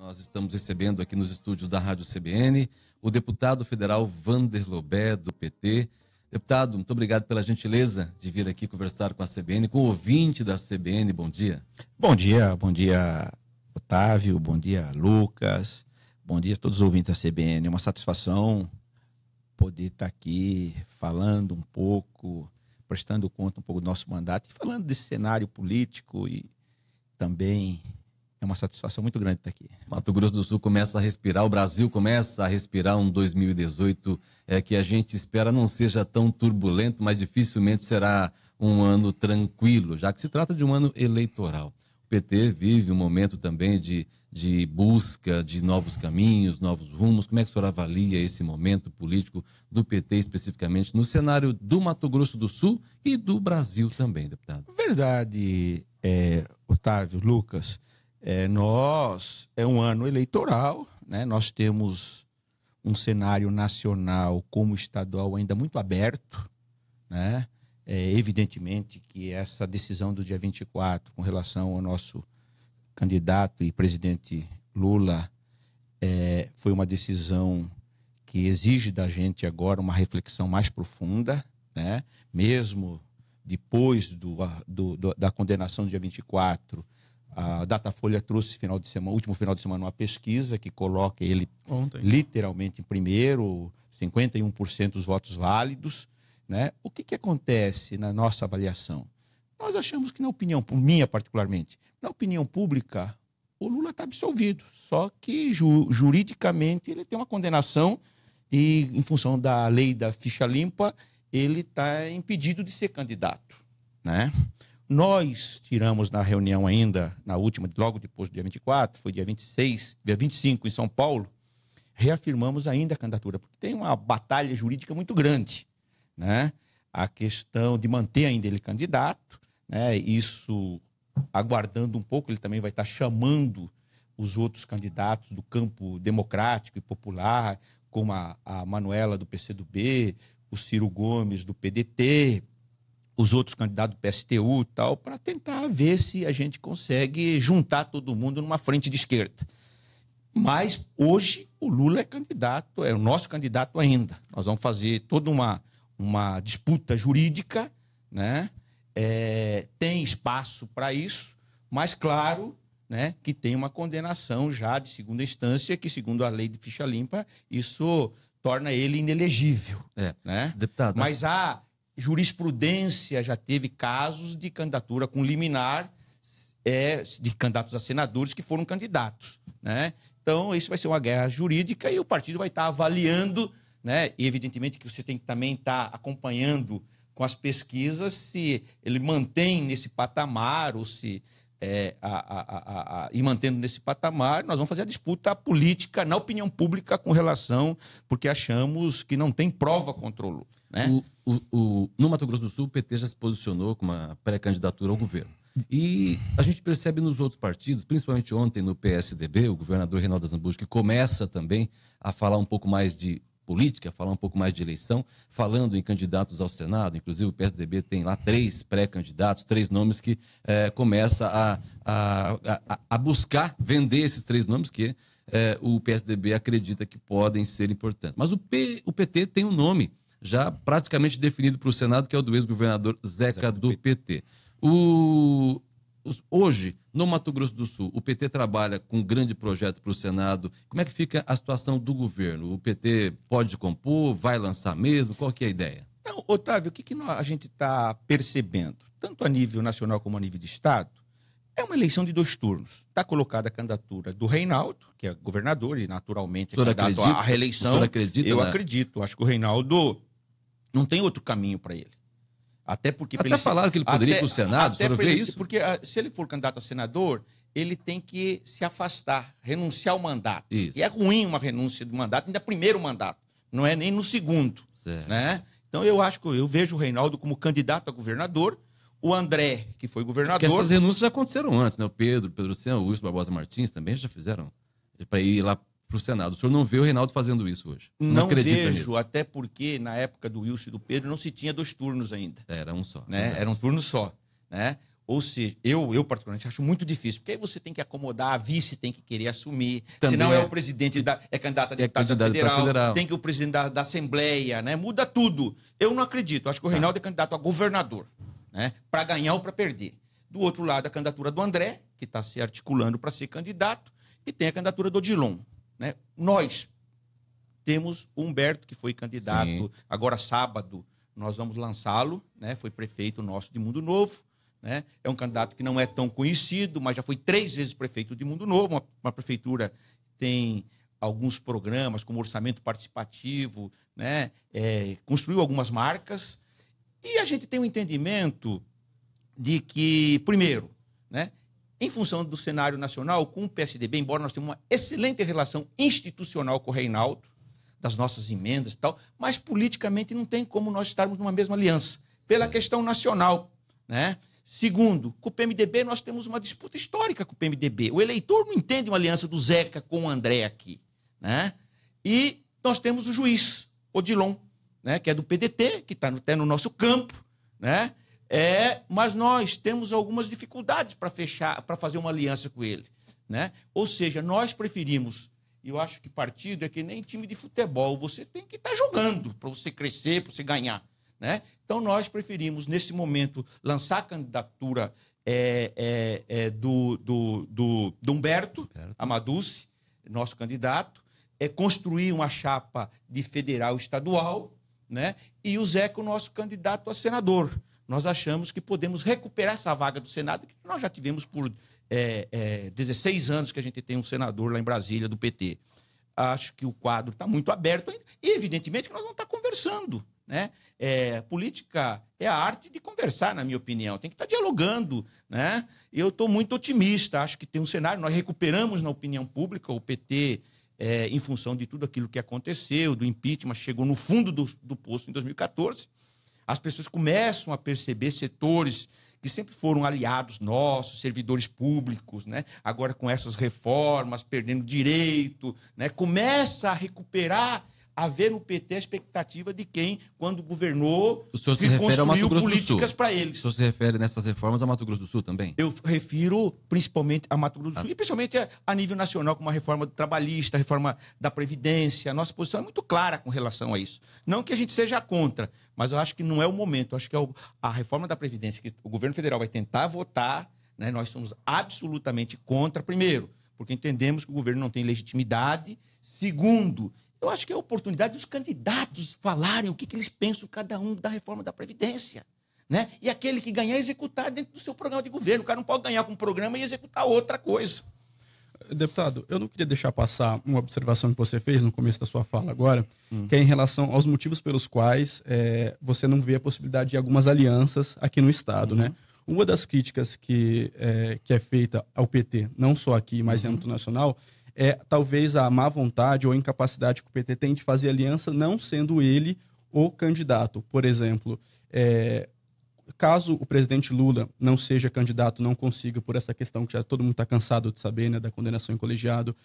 Nós estamos recebendo aqui nos estúdios da Rádio CBN o deputado federal Wander Lobé, do PT. Deputado, muito obrigado pela gentileza de vir aqui conversar com a CBN, com o ouvinte da CBN. Bom dia. Bom dia, Otávio, bom dia, Lucas, bom dia a todos os ouvintes da CBN. É uma satisfação poder estar aqui falando um pouco, prestando conta um pouco do nosso mandato e falando desse cenário político, e também é uma satisfação muito grande estar aqui. Mato Grosso do Sul começa a respirar, o Brasil começa a respirar um 2018 que a gente espera não seja tão turbulento, mas dificilmente será um ano tranquilo, já que se trata de um ano eleitoral. O PT vive um momento também de busca de novos caminhos, novos rumos. Como é que o senhor avalia esse momento político do PT especificamente no cenário do Mato Grosso do Sul e do Brasil também, deputado? Verdade, Otávio, Lucas. É um ano eleitoral, né? Nós temos um cenário nacional como estadual ainda muito aberto, né? Evidentemente que essa decisão do dia 24 com relação ao nosso candidato e presidente Lula foi uma decisão que exige da gente agora uma reflexão mais profunda, né? Mesmo depois da condenação do dia 24, a Datafolha trouxe último final de semana uma pesquisa que coloca ele literalmente em primeiro, 51% dos votos válidos, né? O que acontece na nossa avaliação? Nós achamos que, na opinião, minha particularmente, na opinião pública, o Lula está absolvido, só que juridicamente ele tem uma condenação e, em função da lei da ficha limpa, ele está impedido de ser candidato, né? Nós tiramos na reunião ainda, na última, logo depois do dia 24, foi dia 26, dia 25 em São Paulo, reafirmamos ainda a candidatura, porque tem uma batalha jurídica muito grande, né? A questão de manter ainda ele candidato, né? Isso, aguardando um pouco, ele também vai estar chamando os outros candidatos do campo democrático e popular, como a Manuela do PCdoB, o Ciro Gomes do PDT, os outros candidatos do PSTU e tal, para tentar ver se a gente consegue juntar todo mundo numa frente de esquerda. Mas hoje o Lula é candidato, é o nosso candidato ainda. Nós vamos fazer toda uma disputa jurídica, né? Tem espaço para isso, mas claro, né, que tem uma condenação já de segunda instância, que segundo a lei de ficha limpa, isso torna ele inelegível. Né? Deputado, mas a jurisprudência já teve casos de candidatura com liminar de candidatos a senadores que foram candidatos, né? Então, isso vai ser uma guerra jurídica e o partido vai estar avaliando, né? E evidentemente que você tem que também estar acompanhando com as pesquisas se ele mantém nesse patamar ou se... e mantendo nesse patamar, nós vamos fazer a disputa política na opinião pública com relação, porque achamos que não tem prova contra o Lula. Né? No Mato Grosso do Sul, o PT já se posicionou com uma pré-candidatura ao governo. E a gente percebe nos outros partidos, principalmente ontem no PSDB, o governador Reinaldo Azambuja, que começa também a falar um pouco mais de política, falar um pouco mais de eleição, falando em candidatos ao Senado. Inclusive o PSDB tem lá 3 pré-candidatos, 3 nomes que começa a buscar vender esses 3 nomes que o PSDB acredita que podem ser importantes. Mas o PT tem um nome já praticamente definido para o Senado, que é o do ex-governador Zeca do PT. Hoje, no Mato Grosso do Sul, o PT trabalha com um grande projeto para o Senado. Como é que fica a situação do governo? O PT pode compor, vai lançar mesmo? Qual que é a ideia? Não, Otávio, o que a gente está percebendo, tanto a nível nacional como a nível de Estado, é uma eleição de 2 turnos. Está colocada a candidatura do Reinaldo, que é governador e naturalmente é candidato à reeleição. O senhor acredita? Eu acredito. Acho que o Reinaldo não tem outro caminho para ele. Até falaram que ele poderia ir para o Senado, até ver isso? Porque se ele for candidato a senador, ele tem que se afastar, renunciar ao mandato. Isso. E é ruim uma renúncia do mandato, ainda primeiro mandato, não é nem no segundo. Certo. Né? Então eu vejo o Reinaldo como candidato a governador, o André, que foi governador... Porque essas renúncias já aconteceram antes, né? O Pedro Luciano, o Wilson Barbosa Martins também já fizeram para ir lá para o Senado. O senhor não vê o Reinaldo fazendo isso hoje? Não vejo, até porque na época do Wilson e do Pedro não se tinha 2 turnos ainda. Era um só. Né? Era um turno só. Né? Ou seja, eu particularmente acho muito difícil, porque aí você tem que acomodar, a vice tem que querer assumir, Também senão é o presidente, é candidato a deputado federal, tem que o presidente da Assembleia, né? Muda tudo. Eu não acredito, acho que o Reinaldo é candidato a governador, né? Para ganhar ou para perder. Do outro lado, a candidatura do André, que está se articulando para ser candidato, e tem a candidatura do Odilon, né? Nós temos o Humberto, que foi candidato, sim, agora sábado, nós vamos lançá-lo, né? Foi prefeito nosso de Mundo Novo, né? É um candidato que não é tão conhecido, mas já foi 3 vezes prefeito de Mundo Novo, uma prefeitura que tem alguns programas, como orçamento participativo, né? Construiu algumas marcas, e a gente tem um entendimento de que, primeiro, né, em função do cenário nacional, com o PSDB, embora nós tenhamos uma excelente relação institucional com o Reinaldo, das nossas emendas e tal, mas politicamente não tem como nós estarmos numa mesma aliança, pela questão nacional, né? Segundo, com o PMDB nós temos uma disputa histórica com o PMDB. O eleitor não entende uma aliança do Zeca com o André aqui, né? E nós temos o juiz, Odilon, né, que é do PDT, que está até no nosso campo, né? Mas nós temos algumas dificuldades para fazer uma aliança com ele, né? Ou seja, nós preferimos, eu acho que partido é que nem time de futebol, você tem que estar jogando para você crescer, para você ganhar, né? Então nós preferimos, nesse momento, lançar a candidatura do Humberto Amaduce, nosso candidato, construir uma chapa de federal e estadual, né? E o Zeca, o nosso candidato a senador. Nós achamos que podemos recuperar essa vaga do Senado, que nós já tivemos por 16 anos que a gente tem um senador lá em Brasília, do PT. Acho que o quadro está muito aberto ainda, e evidentemente que nós vamos estar conversando, né? Política é a arte de conversar, na minha opinião, tem que estar dialogando, né? Eu estou muito otimista, acho que tem um cenário, nós recuperamos na opinião pública, o PT, em função de tudo aquilo que aconteceu, do impeachment, chegou no fundo do poço em 2014, as pessoas começam a perceber setores que sempre foram aliados nossos, servidores públicos, né? Agora com essas reformas, perdendo direito, né? Começa a recuperar, a ver no PT a expectativa de quem, quando governou, o senhor se refere ao Mato Grosso políticas para O eles. senhor se refere nessas reformas ao Mato Grosso do Sul também? Eu refiro principalmente a Mato Grosso do Sul, e principalmente a nível nacional, como a reforma trabalhista, a reforma da Previdência. A nossa posição é muito clara com relação a isso. Não que a gente seja contra, mas eu acho que não é o momento. Eu acho que a reforma da Previdência que o governo federal vai tentar votar, né, nós somos absolutamente contra, primeiro, porque entendemos que o governo não tem legitimidade. Segundo, eu acho que é a oportunidade dos candidatos falarem o que eles pensam, cada um, da reforma da Previdência, né? E aquele que ganhar, executar dentro do seu programa de governo. O cara não pode ganhar com um programa e executar outra coisa. Deputado, eu não queria deixar passar uma observação que você fez no começo da sua fala agora, que é em relação aos motivos pelos quais você não vê a possibilidade de algumas alianças aqui no Estado, né? Uma das críticas que é feita ao PT, não só aqui, mas em âmbito nacional, talvez a má vontade ou a incapacidade que o PT tem de fazer aliança, não sendo ele o candidato. Por exemplo, caso o presidente Lula não seja candidato, não consiga, por essa questão que já todo mundo está cansado de saber, né, da condenação em colegiado,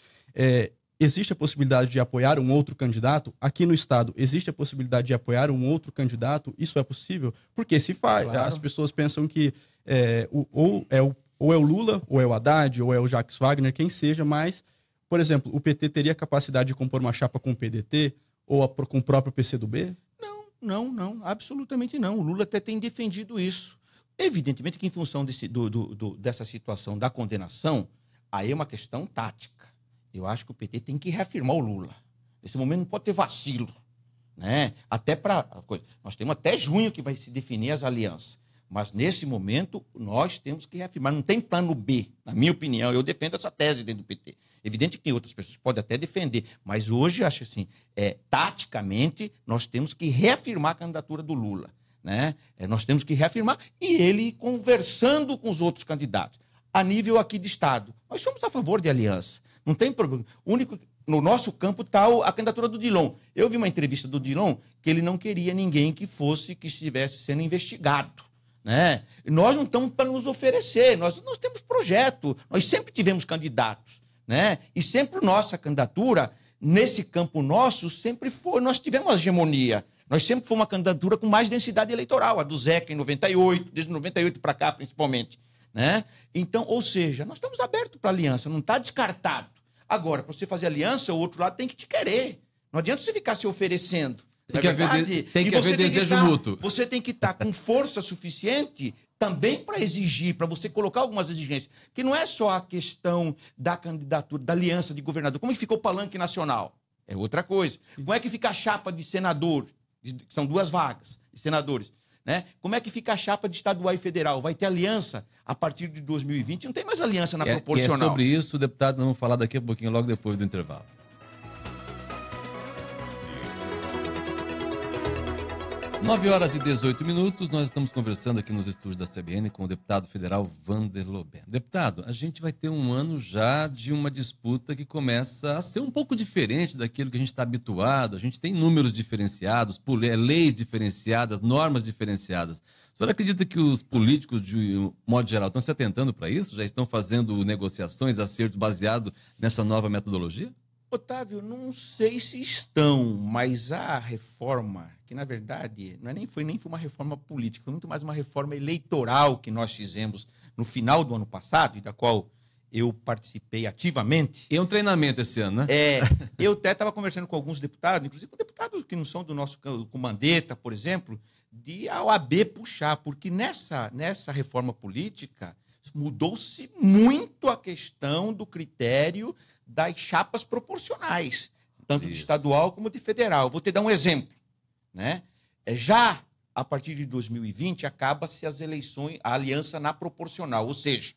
existe a possibilidade de apoiar um outro candidato? Aqui no Estado, existe a possibilidade de apoiar um outro candidato? Isso é possível? Porque se faz, claro. As pessoas pensam que ou é o Lula, ou é o Haddad, ou é o Jacques Wagner, quem seja, mas... Por exemplo, o PT teria capacidade de compor uma chapa com o PDT ou com o próprio PCdoB? Não, absolutamente não. O Lula até tem defendido isso. Evidentemente que em função dessa situação da condenação, aí é uma questão tática. Eu acho que o PT tem que reafirmar o Lula. Nesse momento não pode ter vacilo, né? Até nós temos até junho que vai se definir as alianças. Mas, nesse momento, nós temos que reafirmar. Não tem plano B, na minha opinião. Eu defendo essa tese dentro do PT. Evidente que tem outras pessoas que podem até defender, mas hoje, acho assim, taticamente, nós temos que reafirmar a candidatura do Lula, né? Nós temos que reafirmar e ele conversando com os outros candidatos. A nível aqui de Estado, nós somos a favor de aliança. Não tem problema. No nosso campo está a candidatura do Dilon. Eu vi uma entrevista do Dilon que ele não queria ninguém que estivesse sendo investigado, né? Nós não estamos para nos oferecer, nós temos projeto, nós sempre tivemos candidatos, né? E sempre nossa candidatura, nesse campo nosso, sempre foi, nós tivemos uma hegemonia, nós sempre fomos uma candidatura com mais densidade eleitoral, a do Zeca em 98, desde 98 para cá principalmente. né? Então, ou seja, nós estamos abertos para aliança, não está descartado. Agora, para você fazer aliança, o outro lado tem que te querer. Não adianta você ficar se oferecendo. Tem que haver desejo mútuo. Você tem que estar com força suficiente também para exigir, para você colocar algumas exigências. Que não é só a questão da candidatura, da aliança de governador. Como é que fica o palanque nacional? É outra coisa. Como é que fica a chapa de senador? Que são 2 vagas de senadores. Né? Como é que fica a chapa de estadual e federal? Vai ter aliança a partir de 2020? Não tem mais aliança na proporcional. E sobre isso, deputado, nós vamos falar daqui a pouquinho, logo depois do intervalo. 9h18, nós estamos conversando aqui nos estúdios da CBN com o deputado federal Vander Lobeno. Deputado, a gente vai ter um ano já de uma disputa que começa a ser um pouco diferente daquilo que a gente está habituado. A gente tem números diferenciados, leis diferenciadas, normas diferenciadas. O senhor acredita que os políticos, de modo geral, estão se atentando para isso? Já estão fazendo negociações, acertos baseados nessa nova metodologia? Otávio, não sei se estão, mas a reforma, que na verdade nem foi uma reforma política, foi muito mais uma reforma eleitoral que nós fizemos no final do ano passado, e da qual eu participei ativamente. E é um treinamento esse ano, né? Eu até estava conversando com alguns deputados, inclusive com deputados que não são do nosso, com Mandetta, por exemplo, de a OAB puxar, porque nessa reforma política mudou-se muito a questão do critério das chapas proporcionais, tanto de estadual como de federal. Vou te dar um exemplo, né? Já a partir de 2020 acaba-se as eleições, a aliança na proporcional, ou seja,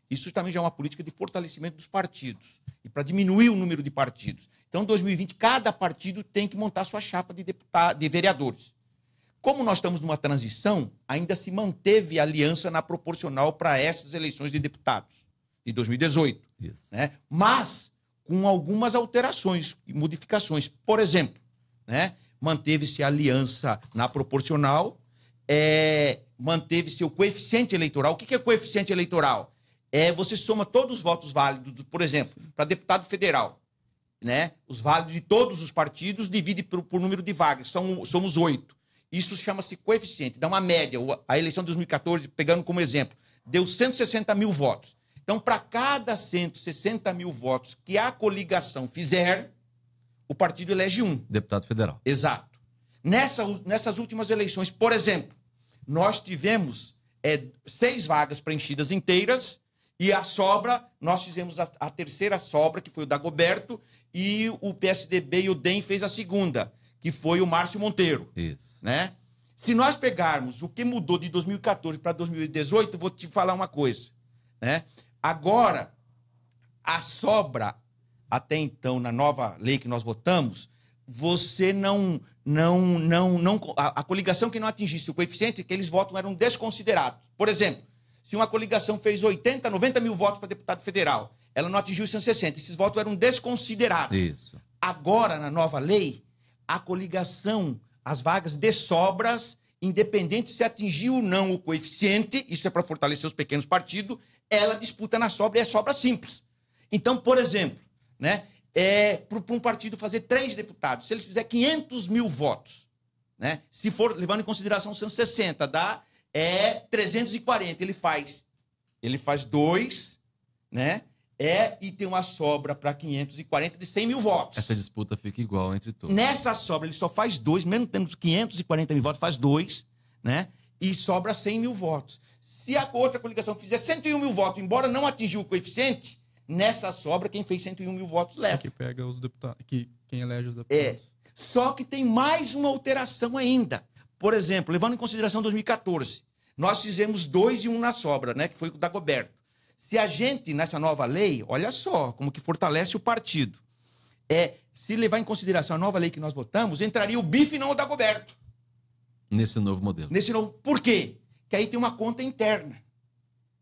isso também já é uma política de fortalecimento dos partidos e para diminuir o número de partidos. Então, em 2020, cada partido tem que montar sua chapa de vereadores. Como nós estamos numa transição, ainda se manteve a aliança na proporcional para essas eleições de deputados de 2018. Né? Mas com algumas alterações e modificações. Por exemplo, né? Manteve-se a aliança na proporcional, manteve-se o coeficiente eleitoral. O que é coeficiente eleitoral? Você soma todos os votos válidos, por exemplo, para deputado federal. Né? Os válidos de todos os partidos divide por número de vagas, somos 8. Isso chama-se coeficiente, dá uma média. A eleição de 2014, pegando como exemplo, deu 160 mil votos. Então, para cada 160 mil votos que a coligação fizer, o partido elege um. Deputado federal. Exato. Nessas últimas eleições, por exemplo, nós tivemos 6 vagas preenchidas inteiras e a sobra, nós fizemos a terceira sobra, que foi o Dagoberto, e o PSDB e o DEM fez a segunda, que foi o Márcio Monteiro. Isso. Né? Se nós pegarmos o que mudou de 2014 para 2018, vou te falar uma coisa. Né? Agora, a sobra, até então, na nova lei que nós votamos, você a coligação que não atingisse o coeficiente, aqueles votos eram desconsiderados. Por exemplo, se uma coligação fez 80, 90 mil votos para deputado federal, ela não atingiu os 160, esses votos eram desconsiderados. Isso. Agora, na nova lei, a coligação, as vagas de sobras, independente se atingiu ou não o coeficiente, isso é para fortalecer os pequenos partidos, ela disputa na sobra e é sobra simples. Então, por exemplo, né, para um partido fazer 3 deputados, se ele fizer 500 mil votos, né, se for levando em consideração 160, dá 340. Ele faz 2, né? E tem uma sobra para 540 de 100 mil votos. Essa disputa fica igual entre todos. Nessa sobra, ele só faz 2, mesmo tendo 540 mil votos, faz 2, né? E sobra 100 mil votos. Se a outra coligação fizer 101 mil votos, embora não atingiu o coeficiente, nessa sobra, quem fez 101 mil votos leva. Que pega os deputados, quem elege os deputados. Só que tem mais uma alteração ainda. Por exemplo, levando em consideração 2014, nós fizemos 2 e 1 na sobra, né? Que foi o Dagoberto. Se a gente, nessa nova lei, olha só como que fortalece o partido. Se levar em consideração a nova lei que nós votamos, entraria o bife e não o Dagoberto. Nesse novo modelo. Por quê? Que aí tem uma conta interna.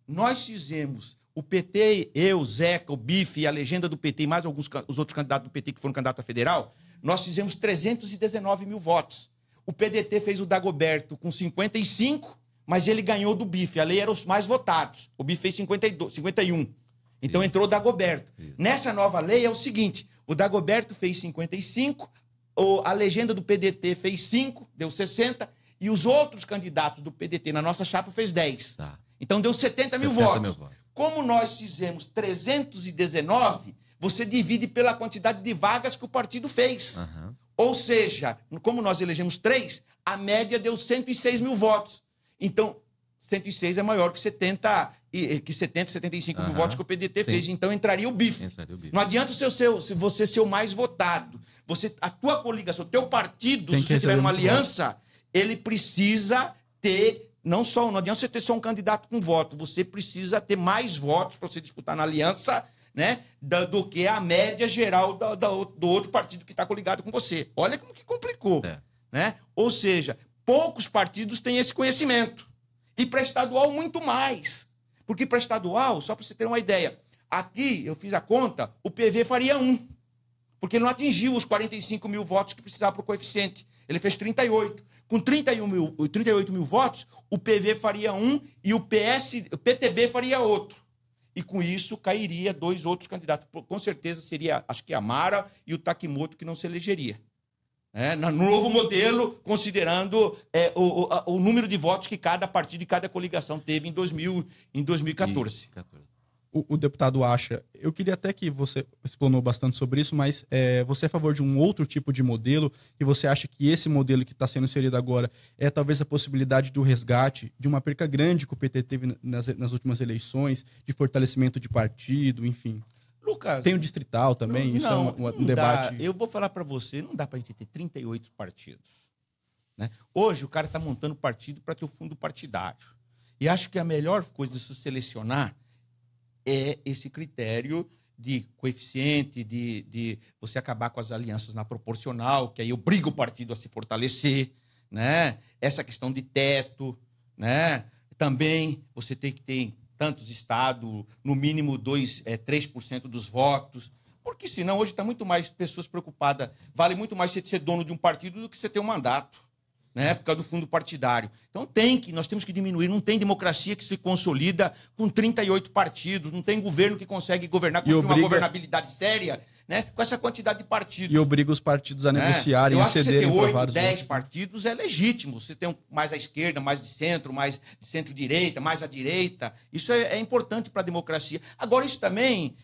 Nós fizemos, o PT, eu, Zeca, o bife e a legenda do PT, e mais os outros candidatos do PT que foram candidatos a federal, nós fizemos 319 mil votos. O PDT fez o Dagoberto com 55, mas ele ganhou do bife. A lei era os mais votados. O bife fez 51. Então Isso. entrou o Dagoberto. Isso. Nessa nova lei é o seguinte, o Dagoberto fez 55, a legenda do PDT fez 5, deu 60, e os outros candidatos do PDT na nossa chapa fez 10. Tá. Então deu 70 mil 70 votos. mil votos. Como nós fizemos 319, você divide pela quantidade de vagas que o partido fez. Aham. Ou seja, como nós elegemos 3, a média deu 106 mil votos. Então, 106 é maior que 75 mil Aham. votos que o PDT Sim. fez. Então, entraria o bife. Entraria o bife. Não adianta você ser o mais votado. A tua coligação, o teu partido, Tem se que você tiver receber uma muito aliança, ele precisa ter... Não adianta você ter só um candidato com voto. Você precisa ter mais votos para você disputar na aliança, né, do que a média geral do outro partido que está coligado com você. Olha como que complicou. É. Né? Ou seja, poucos partidos têm esse conhecimento. E para estadual, muito mais. Porque para estadual, só para você ter uma ideia, aqui, eu fiz a conta, o PV faria 1. Porque ele não atingiu os 45 mil votos que precisava para o coeficiente. Ele fez 38. Com 38 mil votos, o PV faria 1 e o PTB faria outro. E com isso cairia 2 outros candidatos. Com certeza seria, acho que a Mara e o Takimoto, que não se elegeria. No novo modelo, considerando o número de votos que cada partido e cada coligação teve em 2014. O deputado acha, eu queria até que você explanou bastante sobre isso, mas você é a favor de um outro tipo de modelo e você acha que esse modelo que está sendo inserido agora é talvez a possibilidade do resgate de uma perca grande que o PT teve nas últimas eleições, de fortalecimento de partido, enfim. Lucas, tem o distrital também, isso é um debate... Eu vou falar para você, não dá para a gente ter 38 partidos. Né? Hoje o cara está montando partido para ter o fundo partidário. E acho que a melhor coisa de se selecionar é esse critério de coeficiente, de você acabar com as alianças na proporcional, que aí obriga o partido a se fortalecer, né? Essa questão de teto, né? Também você tem que ter tantos estados, no mínimo 3% dos votos, porque senão hoje está muito mais pessoas preocupadas, vale muito mais você ser dono de um partido do que você ter um mandato. Né, por causa do fundo partidário. Então nós temos que diminuir. Não tem democracia que se consolida com 38 partidos, não tem governo que consegue governar, construir uma governabilidade séria, né, com essa quantidade de partidos. E obriga os partidos a negociarem, a cederem para vários. Eu acho que você ter 8, 10 partidos é legítimo. Você tem mais à esquerda, mais de centro, mais de centro-direita, mais à direita. Isso é importante para a democracia. Agora, isso também,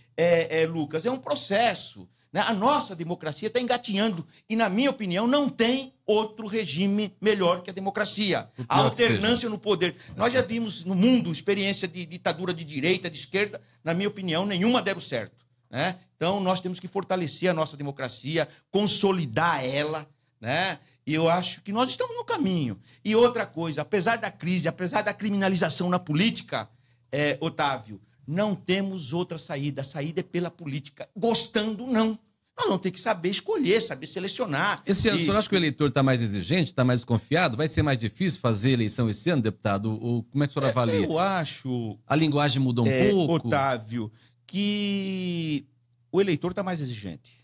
Lucas, é um processo. A nossa democracia está engatinhando e, na minha opinião, não tem outro regime melhor que a democracia. A alternância no poder. Nós já vimos no mundo experiência de ditadura de direita, de esquerda. Na minha opinião, nenhuma deram certo. Né? Então, nós temos que fortalecer a nossa democracia, consolidar ela. Né? E eu acho que nós estamos no caminho. E outra coisa, apesar da crise, apesar da criminalização na política, Otávio, não temos outra saída. A saída é pela política. Gostando, não. Nós vamos ter que saber escolher, saber selecionar. Esse ano, o senhor acha que o eleitor está mais exigente, está mais desconfiado? Vai ser mais difícil fazer eleição esse ano, deputado? Ou como é que o senhor avalia? Eu acho... A linguagem mudou um pouco? Otávio, que o eleitor está mais exigente.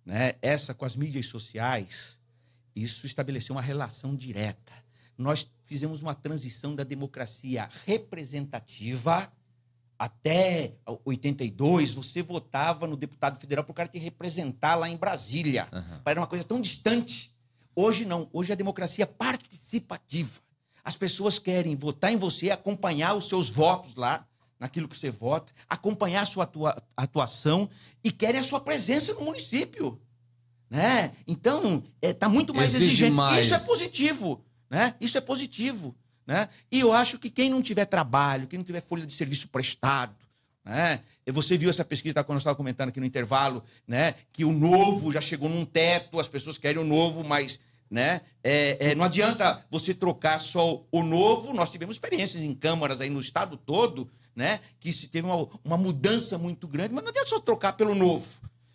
Né? Com as mídias sociais, isso estabeleceu uma relação direta. Nós fizemos uma transição da democracia representativa. Até 82, você votava no deputado federal para o cara te representar lá em Brasília. Uhum. Era uma coisa tão distante. Hoje não. Hoje a democracia é participativa. As pessoas querem votar em você, acompanhar os seus votos lá, naquilo que você vota, acompanhar a sua atuação e querem a sua presença no município. Né? Então, está muito mais exigente. Mais. Isso é positivo. Né? Isso é positivo. Né? E eu acho que quem não tiver trabalho, quem não tiver folha de serviço prestado, né? Você viu essa pesquisa quando eu estava comentando aqui no intervalo, né? Que o novo já chegou num teto, as pessoas querem o novo, mas né? Não adianta você trocar só o novo. Nós tivemos experiências em câmaras aí no estado todo, né? Que se teve uma mudança muito grande, mas não adianta só trocar pelo novo.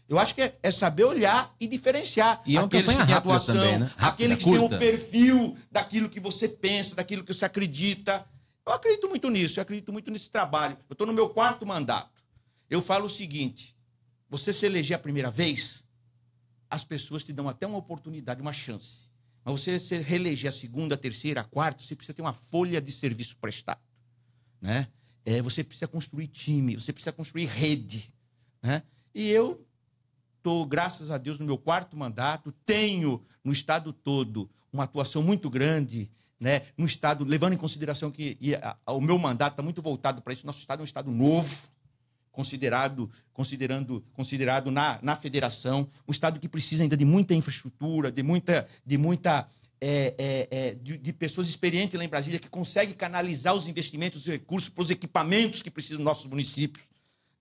Eu acho que é saber olhar e diferenciar e aqueles que têm atuação, também, né? aqueles que têm o perfil daquilo que você pensa, daquilo que você acredita. Eu acredito muito nisso, eu acredito muito nesse trabalho. Eu estou no meu 4º mandato. Eu falo o seguinte, você se eleger a primeira vez, as pessoas te dão até uma oportunidade, uma chance. Mas você se reeleger a 2ª, a 3ª, a 4ª, você precisa ter uma folha de serviço prestado. Né? Você precisa construir time, você precisa construir rede. Né? E eu... graças a Deus, no meu 4º mandato, tenho no estado todo uma atuação muito grande, né, no Estado, levando em consideração que o meu mandato está muito voltado para isso. Nosso Estado é um Estado novo, considerado na federação, um Estado que precisa ainda de muita infraestrutura, de pessoas experientes lá em Brasília, que conseguem canalizar os investimentos e recursos para os equipamentos que precisam dos nossos municípios.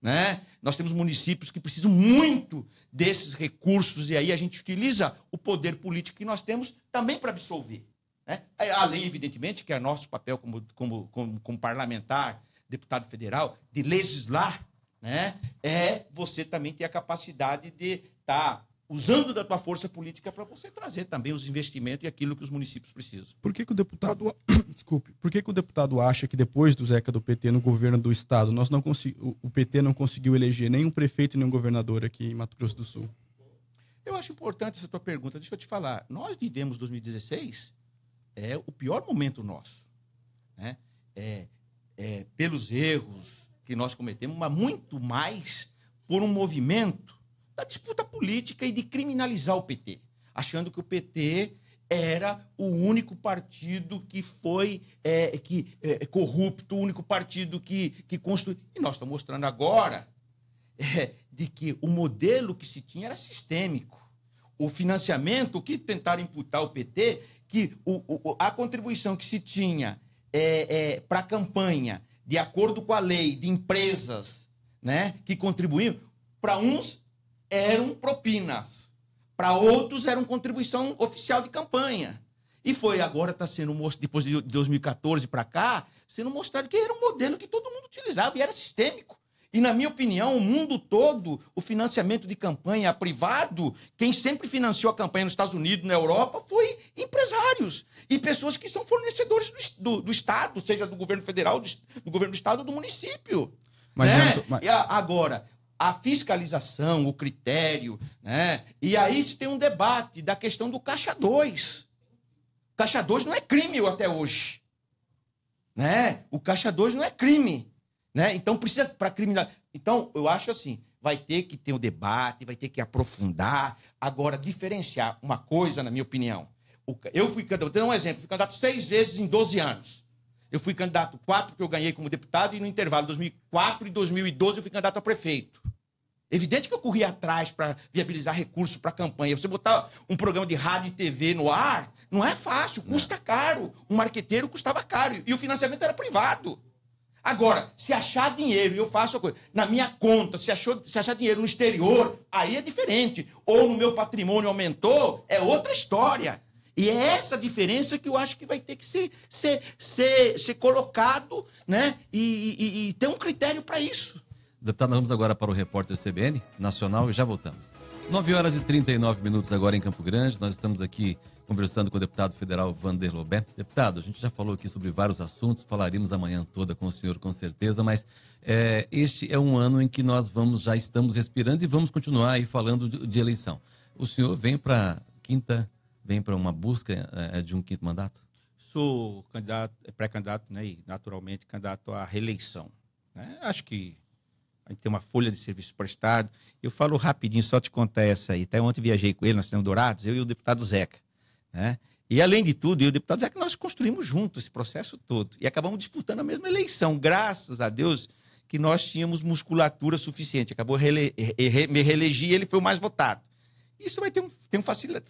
Né? Nós temos municípios que precisam muito desses recursos, e aí a gente utiliza o poder político que nós temos também para absorver. Né? Além, evidentemente, que é nosso papel como parlamentar, deputado federal, de legislar, né? É você também ter a capacidade de estar usando da tua força política para você trazer também os investimentos e aquilo que os municípios precisam. Por que o deputado, por que o deputado acha que depois do Zeca do PT no governo do estado, o PT não conseguiu eleger nenhum prefeito e nenhum governador aqui em Mato Grosso do Sul? Eu acho importante essa tua pergunta. Deixa eu te falar. Nós vivemos 2016, é o pior momento nosso, né? Pelos erros que nós cometemos, mas muito mais por um movimento da disputa política e de criminalizar o PT, achando que o PT era o único partido que foi corrupto, o único partido que construiu. E nós estamos mostrando agora de que o modelo que se tinha era sistêmico. O financiamento, o que tentaram imputar ao PT, que a contribuição que se tinha para a campanha, de acordo com a lei, de empresas, né, que contribuíam, para uns eram propinas, para outros eram contribuição oficial de campanha. E foi agora, está sendo mostrado, depois de 2014 para cá, sendo mostrado que era um modelo que todo mundo utilizava e era sistêmico. E, na minha opinião, o mundo todo, o financiamento de campanha privado, quem sempre financiou a campanha nos Estados Unidos, na Europa, foi empresários e pessoas que são fornecedores do Estado, seja do governo federal, do governo do Estado ou do município. Agora, a fiscalização, o critério, né? E aí se tem um debate da questão do Caixa 2. Caixa 2 não é crime até hoje. Né? O Caixa 2 não é crime. Né? Então, precisa para criminal. Então, eu acho assim, vai ter que ter um debate, vai ter que aprofundar. Agora, diferenciar uma coisa, na minha opinião. Eu fui candidato, vou ter um exemplo, fui candidato 6 vezes em 12 anos. Eu fui candidato 4 que eu ganhei como deputado e no intervalo de 2004 e 2012 eu fui candidato a prefeito. Evidente que eu corri atrás para viabilizar recursos para a campanha. Você botar um programa de rádio e TV no ar, não é fácil, custa caro. Um marqueteiro custava caro e o financiamento era privado. Agora, se achar dinheiro, e eu faço a coisa, na minha conta, se achar dinheiro no exterior, aí é diferente. Ou no meu patrimônio aumentou, é outra história. E é essa diferença que eu acho que vai ter que ser colocado, né? E ter um critério para isso. Deputado, nós vamos agora para o repórter CBN Nacional e já voltamos. 9h39 agora em Campo Grande. Nós estamos aqui conversando com o deputado federal Vander Lobé. Deputado, a gente já falou aqui sobre vários assuntos, falaríamos amanhã toda com o senhor com certeza, mas este é um ano em que nós já estamos respirando e vamos continuar aí falando de eleição. O senhor vem para uma busca de um quinto mandato? Sou pré-candidato, né, e naturalmente candidato à reeleição. Né? Acho que a gente tem uma folha de serviço prestado. Eu falo rapidinho, só te contar essa aí. Até ontem viajei com ele, nós temos Dourados, eu e o deputado Zeca. Né? E, além de tudo, eu e o deputado Zeca, nós construímos juntos esse processo todo. E acabamos disputando a mesma eleição. Graças a Deus que nós tínhamos musculatura suficiente. Acabou me reeleger e ele foi o mais votado. Isso vai ter um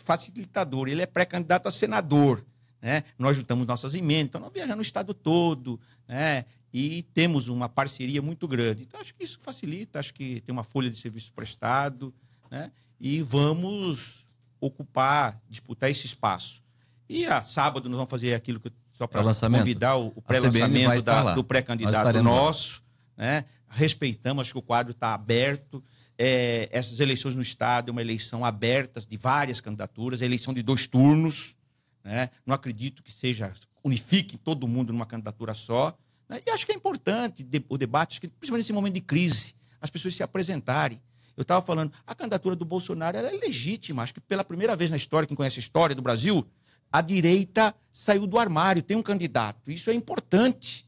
facilitador. Ele é pré-candidato a senador. Né? Nós juntamos nossas emendas, então nós viajamos no estado todo, né? E temos uma parceria muito grande. Então, acho que isso facilita, acho que tem uma folha de serviço prestado, né? E vamos disputar esse espaço. E sábado nós vamos fazer aquilo que só para convidar o pré-lançamento do pré-candidato nosso, né? Respeitamos, acho que o quadro está aberto. Essas eleições no estado é uma eleição aberta de várias candidaturas, é eleição de 2 turnos, né? Não acredito que unifique todo mundo numa candidatura só. E acho que é importante o debate, principalmente nesse momento de crise, as pessoas se apresentarem. Eu estava falando, a candidatura do Bolsonaro ela é legítima. Acho que pela primeira vez na história, quem conhece a história do Brasil, a direita saiu do armário, tem um candidato. Isso é importante.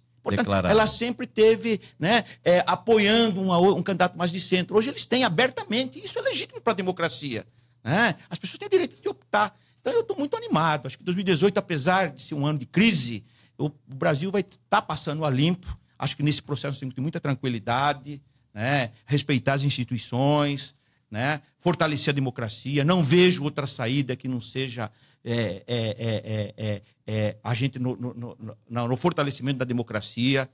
Ela sempre teve, né, apoiando um candidato mais de centro. Hoje eles têm abertamente. Isso é legítimo para a democracia. Né? As pessoas têm o direito de optar. Então, eu estou muito animado. Acho que 2018, apesar de ser um ano de crise, o Brasil vai estar passando a limpo. Acho que nesse processo tem que ter muita tranquilidade, né? Respeitar as instituições, né? Fortalecer a democracia. Não vejo outra saída que não seja a gente no fortalecimento da democracia.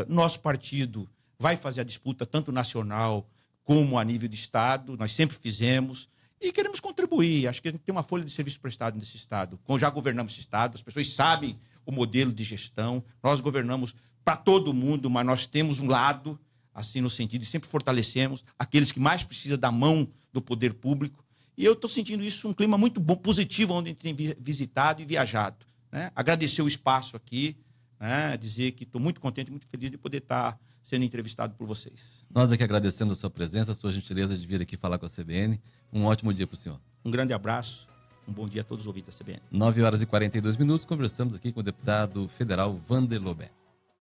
Nosso partido vai fazer a disputa tanto nacional como a nível de Estado. Nós sempre fizemos e queremos contribuir. Acho que a gente tem uma folha de serviço prestado nesse Estado. Já governamos esse Estado, as pessoas sabem o modelo de gestão. Nós governamos para todo mundo, mas nós temos um lado, assim, no sentido de sempre fortalecemos aqueles que mais precisam da mão do poder público. E eu estou sentindo isso um clima muito bom, positivo, onde a gente tem visitado e viajado, né? Agradecer o espaço aqui, né? Dizer que estou muito contente, muito feliz de poder estar sendo entrevistado por vocês. Nós aqui agradecemos a sua presença, a sua gentileza de vir aqui falar com a CBN. Um ótimo dia para o senhor. Um grande abraço, um bom dia a todos os ouvintes da CBN. 9h42, conversamos aqui com o deputado federal Wander Lobé.